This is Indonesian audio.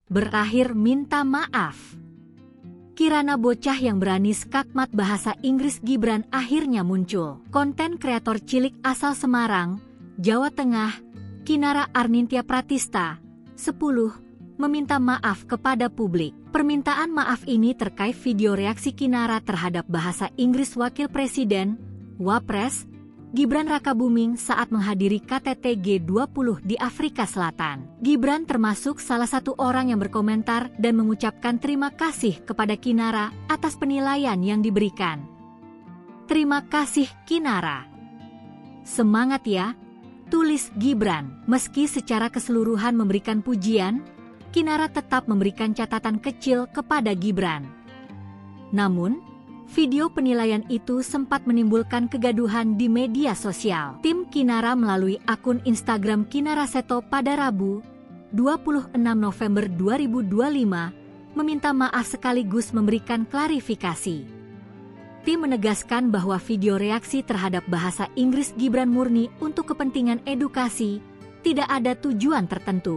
berakhir minta maaf. Kirana bocah yang berani skakmat bahasa Inggris Gibran akhirnya muncul. Konten kreator cilik asal Semarang, Jawa Tengah, Kinara Arnintia Pratista, 10, meminta maaf kepada publik. Permintaan maaf ini terkait video reaksi Kinara terhadap bahasa Inggris Wakil Presiden, Wapres, Gibran Rakabuming saat menghadiri KTT G20 di Afrika Selatan. Gibran termasuk salah satu orang yang berkomentar dan mengucapkan terima kasih kepada Kinara atas penilaian yang diberikan. Terima kasih Kinara. Semangat ya, tulis Gibran. Meski secara keseluruhan memberikan pujian, Kinara tetap memberikan catatan kecil kepada Gibran. Namun, video penilaian itu sempat menimbulkan kegaduhan di media sosial. Tim Kinara melalui akun Instagram Kinara Seto pada Rabu, 26 November 2025, meminta maaf sekaligus memberikan klarifikasi. Tim menegaskan bahwa video reaksi terhadap bahasa Inggris Gibran murni untuk kepentingan edukasi, tidak ada tujuan tertentu.